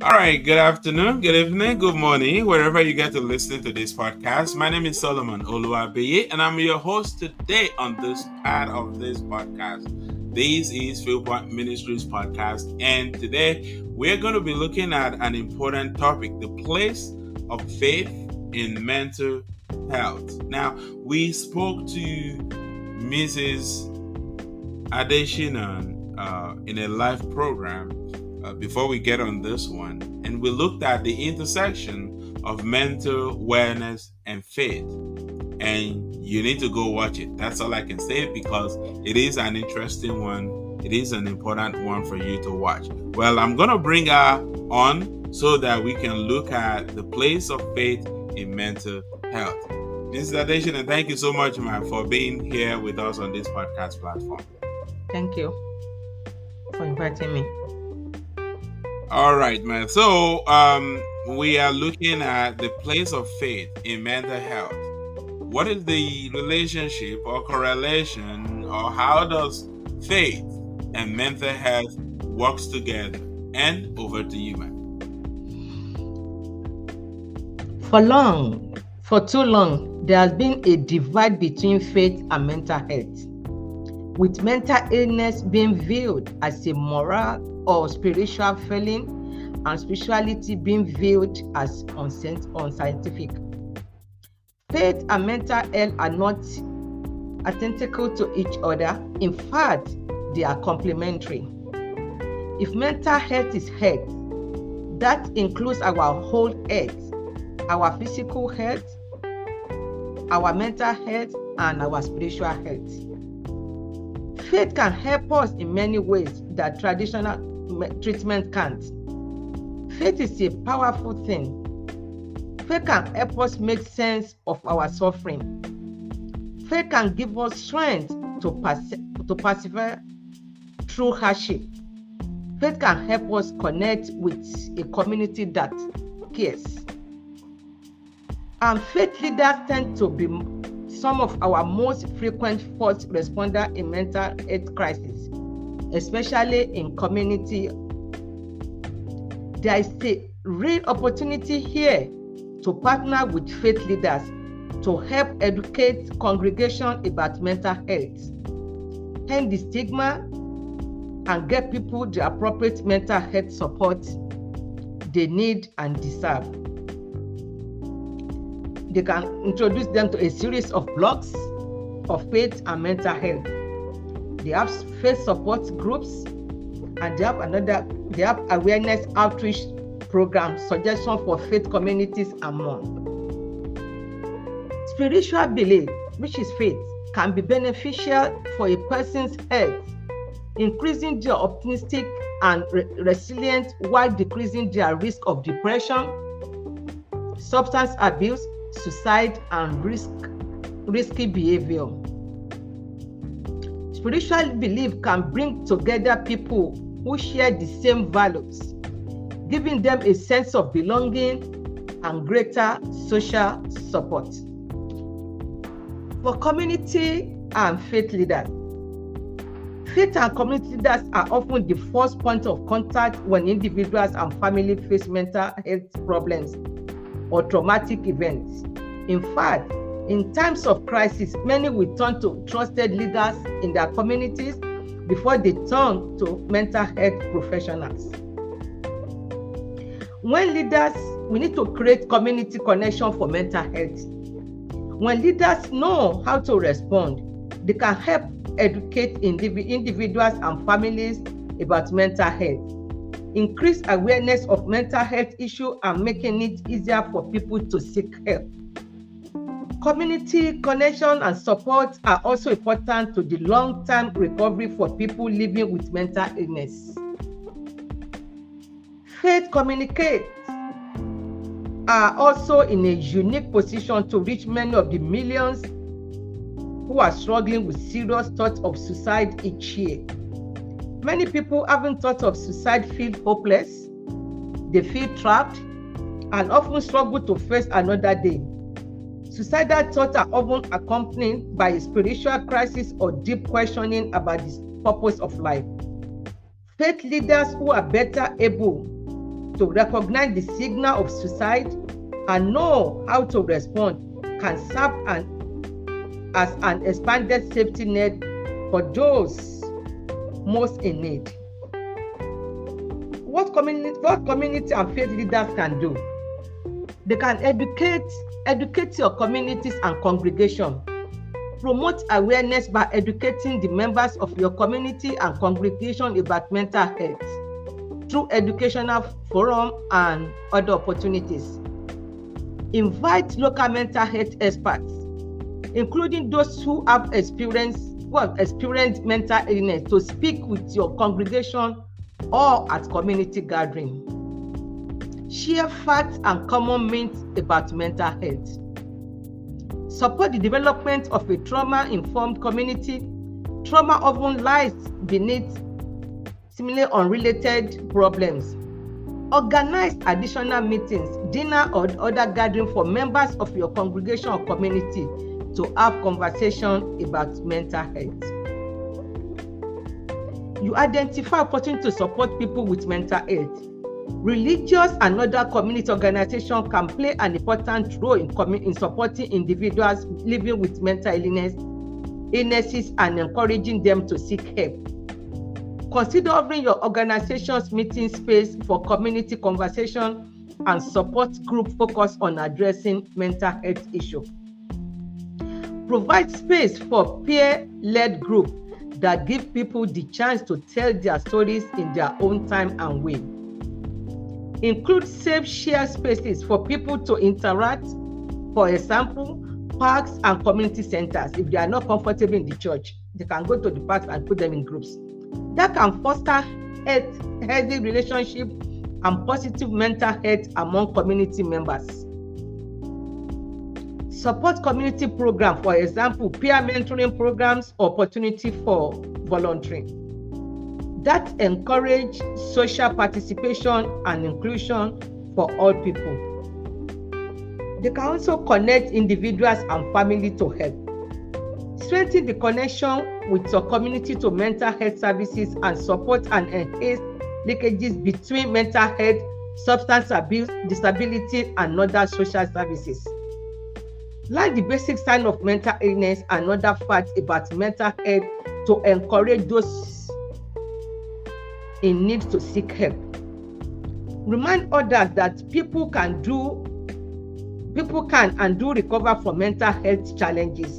All right, good afternoon, good evening, good morning, wherever you get to listen to this podcast. My name is Solomon Oluwabeye, and I'm your host today on this part of this podcast. This is Philpot Ministries podcast, and today we're going to be looking at an important topic, the place of faith in mental health. Now, we spoke to Mrs. Adeshinan in a live program before we get on this one, and we looked at the intersection of mental wellness and faith, and you need to go watch it. That's all I can say, because it is an interesting one. It is an important one for you to watch. Well, I'm going to bring her on so that we can look at the place of faith in mental health. Mrs. Adesina, thank you so much, ma'am, for being here with us on this podcast platform. Thank you for inviting me. All right, man. So we are looking at the place of faith in mental health. What is the relationship or correlation, or how does faith and mental health works together? And over to you, man. For too long, there has been a divide between faith and mental health, with mental illness being viewed as a moral or spiritual failing, and spirituality being viewed as unscientific. Faith and mental health are not identical to each other. In fact, they are complementary. If mental health is health, that includes our whole health, our physical health, our mental health, and our spiritual health. Faith can help us in many ways that traditional treatment can't. Faith is a powerful thing. Faith can help us make sense of our suffering. Faith can give us strength to persevere through hardship. Faith can help us connect with a community that cares. And faith leaders tend to be some of our most frequent first responders in mental health crisis, especially in community. There is a real opportunity here to partner with faith leaders to help educate congregation about mental health, end the stigma, and get people the appropriate mental health support they need and deserve. They can introduce them to a series of blogs of faith and mental health. They have faith support groups, and they have awareness outreach programs, suggestions for faith communities, and more. Spiritual belief, which is faith, can be beneficial for a person's health, increasing their optimistic and resilient while decreasing their risk of depression, substance abuse, suicide, and risky behavior. Spiritual belief can bring together people who share the same values, giving them a sense of belonging and greater social support. For community and faith leaders, faith and community leaders are often the first point of contact when individuals and families face mental health problems or traumatic events. In fact, in times of crisis, many will turn to trusted leaders in their communities before they turn to mental health professionals. We need to create community connection for mental health. When leaders know how to respond, they can help educate individuals and families about mental health, increase awareness of mental health issues, and making it easier for people to seek help. Community connection and support are also important to the long-term recovery for people living with mental illness. Faith communicators are also in a unique position to reach many of the millions who are struggling with serious thoughts of suicide each year. Many people having thoughts of suicide feel hopeless, they feel trapped, and often struggle to face another day. Suicidal thoughts are often accompanied by a spiritual crisis or deep questioning about the purpose of life. Faith leaders who are better able to recognize the signal of suicide and know how to respond can serve as an expanded safety net for those most in need. What community and faith leaders can do? They can educate your communities and congregation. Promote awareness by educating the members of your community and congregation about mental health through educational forum and other opportunities. Invite local mental health experts, including those who have experienced mental illness, to speak with your congregation or at community gathering. Share facts and common myths about mental health. Support the development of a trauma-informed community. Trauma often lies beneath seemingly unrelated problems. Organize additional meetings, dinner, or other gathering for members of your congregation or community to have conversation about mental health. You identify opportunity to support people with mental health. Religious and other community organizations can play an important role in supporting individuals living with mental illnesses and encouraging them to seek help. Consider offering your organization's meeting space for community conversation and support group focused on addressing mental health issues. Provide space for peer-led groups that give people the chance to tell their stories in their own time and way. Include safe shared spaces for people to interact, for example, parks and community centers. If they are not comfortable in the church, they can go to the parks and put them in groups. That can foster healthy relationship and positive mental health among community members. Support community programs, for example, peer mentoring programs, opportunity for volunteering, that encourage social participation and inclusion for all people. They can also connect individuals and family to help. Strengthen the connection with your community to mental health services and support and enhance linkages between mental health, substance abuse, disability, and other social services. Learn the basic signs of mental illness and other facts about mental health to encourage those in need to seek help. Remind others that people can and do recover from mental health challenges,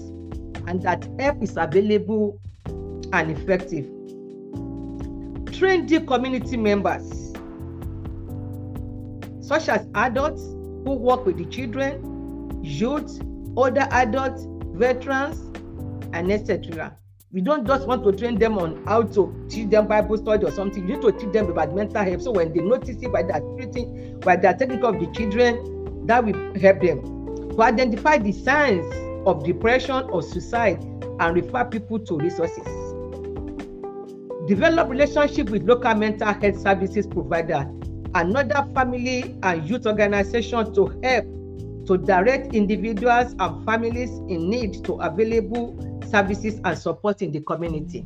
and that help is available and effective. Train the community members, such as adults who work with the children, youth, older adults, veterans, and etc. We don't just want to train them on how to teach them Bible study or something. You need to teach them about mental health. So when they notice it by that treating, by their taking care of the children, that will help them to identify the signs of depression or suicide and refer people to resources. Develop relationship with local mental health services provider and other family and youth organizations to help to direct individuals and families in need to available services and support in the community.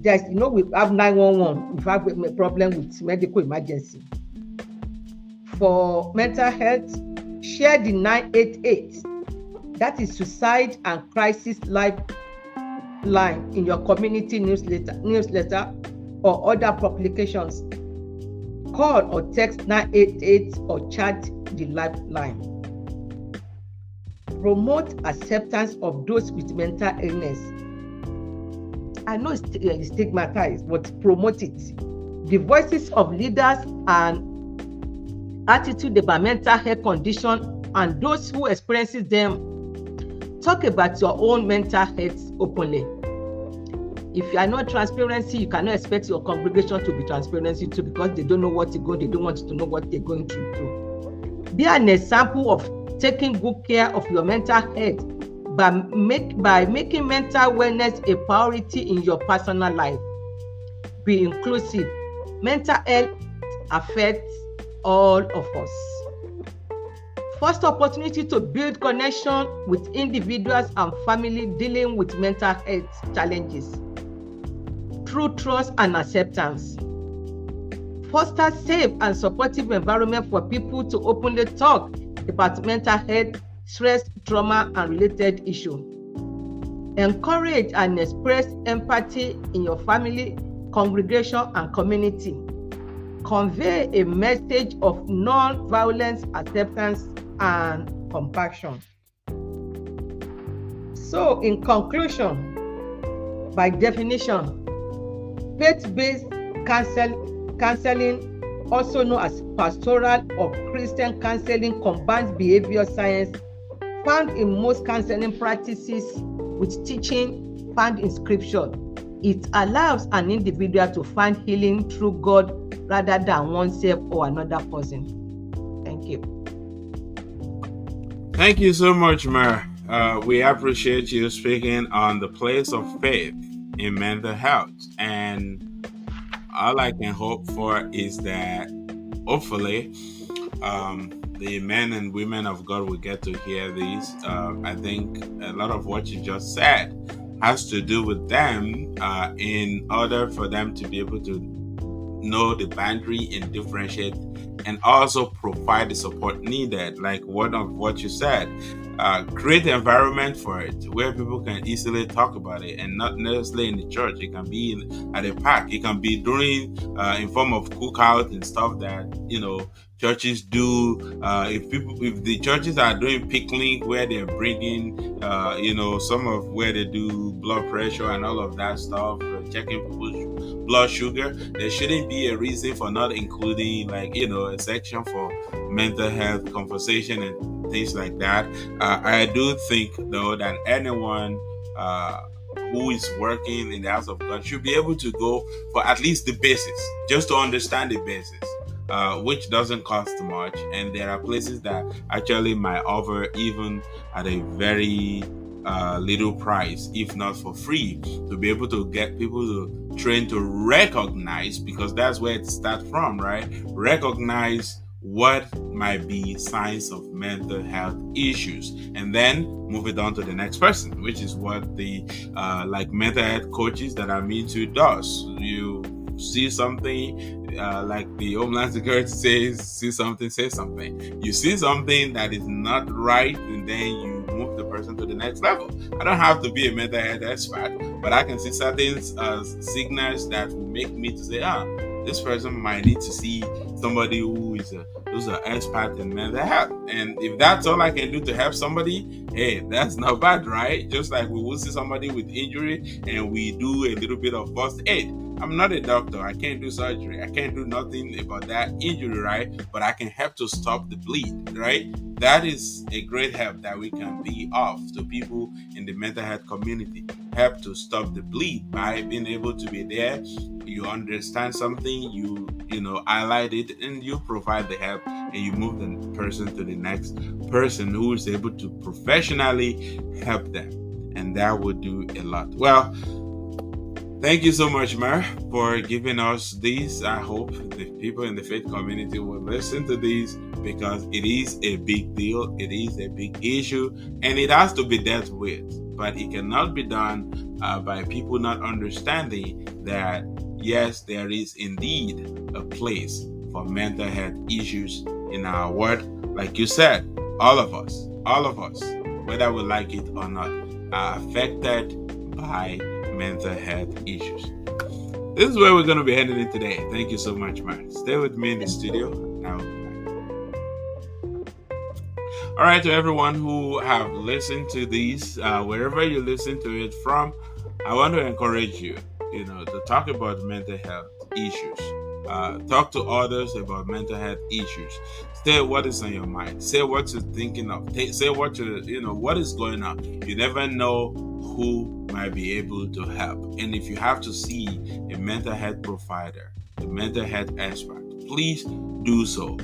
There's, we have 911 if we have a problem with medical emergency. For mental health, share the 988, that is suicide and crisis lifeline, in your community newsletter or other publications. Call or text 988 or chat the lifeline. Promote acceptance of those with mental illness. I know it's stigmatized, but promote it. The voices of leaders and attitude about mental health condition and those who experiences them. Talk about your own mental health openly. If you are not transparency, you cannot expect your congregation to be transparency too, because they don't know what you're going. They don't want you to know what they're going through. Be an example of taking good care of your mental health by making mental wellness a priority in your personal life. Be inclusive. Mental health affects all of us. First opportunity to build connection with individuals and family dealing with mental health challenges through trust and acceptance. foster safe and supportive environment for people to openly talk about mental health, stress, trauma, and related issues. Encourage and express empathy in your family, congregation, and community. Convey a message of non-violence, acceptance, and compassion. So, in conclusion, by definition, faith-based counseling, also known as pastoral or Christian counseling, combines behavior science found in most counseling practices with teaching found in scripture. It allows an individual to find healing through God rather than oneself or another person. Thank you. Thank you so much, Mer. We appreciate you speaking on the place of faith in mental health. And all I can hope for is that hopefully the men and women of God will get to hear this. I think a lot of what you just said has to do with them in order for them to be able to know the boundary and differentiate and also provide the support needed. Like one of what you said, create the environment for it where people can easily talk about it, and not necessarily in the church. It can be at a park. It can be during in form of cookout and stuff that churches do. If the churches are doing picnic where they're bringing some of where they do blood pressure and all of that stuff, checking people's blood sugar, there shouldn't be a reason for not including a section for mental health conversation and things like that. I do think though that anyone who is working in the house of God should be able to go for at least the basics, just to understand the basics. Which doesn't cost much, and there are places that actually might offer even at a very little price, if not for free, to be able to get people to train to recognize, because that's where it starts from, right? Recognize what might be signs of mental health issues, and then move it on to the next person, which is what the mental health coaches that I'm into does. You see something like the Homeland Security says, see something, say something. You see something that is not right, and then you move the person to the next level. I don't have to be a mental health expert, but I can see certain signals that will make me to say, this person might need to see somebody who's an expert in mental health. And if that's all I can do to help somebody, hey, that's not bad, right? Just like we will see somebody with injury and we do a little bit of first aid. I'm not a doctor. I can't do surgery. I can't do nothing about that injury, right? But I can help to stop the bleed, right? That is a great help that we can be of to people in the mental health community. Help to stop the bleed by being able to be there. You understand something, you highlight it, and you provide the help, and you move the person to the next person who is able to professionally help them. And that would do a lot. Well, thank you so much, Mer, for giving us these. I hope the people in the faith community will listen to these, because it is a big deal. It is a big issue, and it has to be dealt with. But it cannot be done by people not understanding that, yes, there is indeed a place for mental health issues in our world. Like you said, all of us, whether we like it or not, are affected by mental health issues. This is where we're going to be heading in today. Thank you so much, man. Stay with me in the studio. Now, all right, to everyone who have listened to these, wherever you listen to it from, I want to encourage you, to talk about mental health issues. Talk to others about mental health issues. Say what is on your mind. Say what you're thinking of. Say what what is going on. You never know who might be able to help. And if you have to see a mental health provider, a mental health expert, please do so.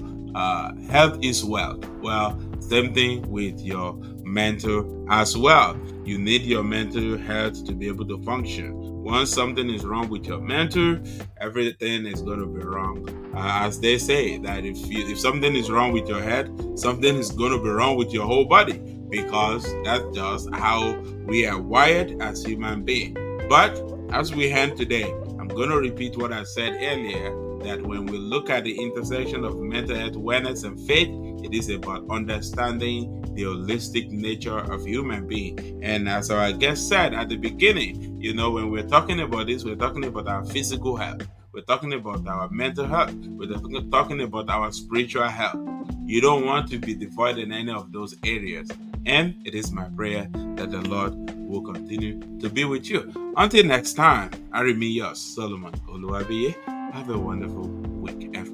Health is wealth. Well, same thing with your mental as well. You need your mental health to be able to function. Once something is wrong with your mental, everything is going to be wrong. As they say, that if something is wrong with your head, something is going to be wrong with your whole body, because that's just how we are wired as human beings. But as we end today, I'm going to repeat what I said earlier. that when we look at the intersection of mental health awareness and faith, it is about understanding the holistic nature of human being. And as our guest said at the beginning, when we're talking about this, we're talking about our physical health. We're talking about our mental health. We're talking about our spiritual health. You don't want to be devoid in any of those areas. And it is my prayer that the Lord will continue to be with you. Until next time, I remain yours, Solomon Oluwabiye. Have a wonderful week, everyone.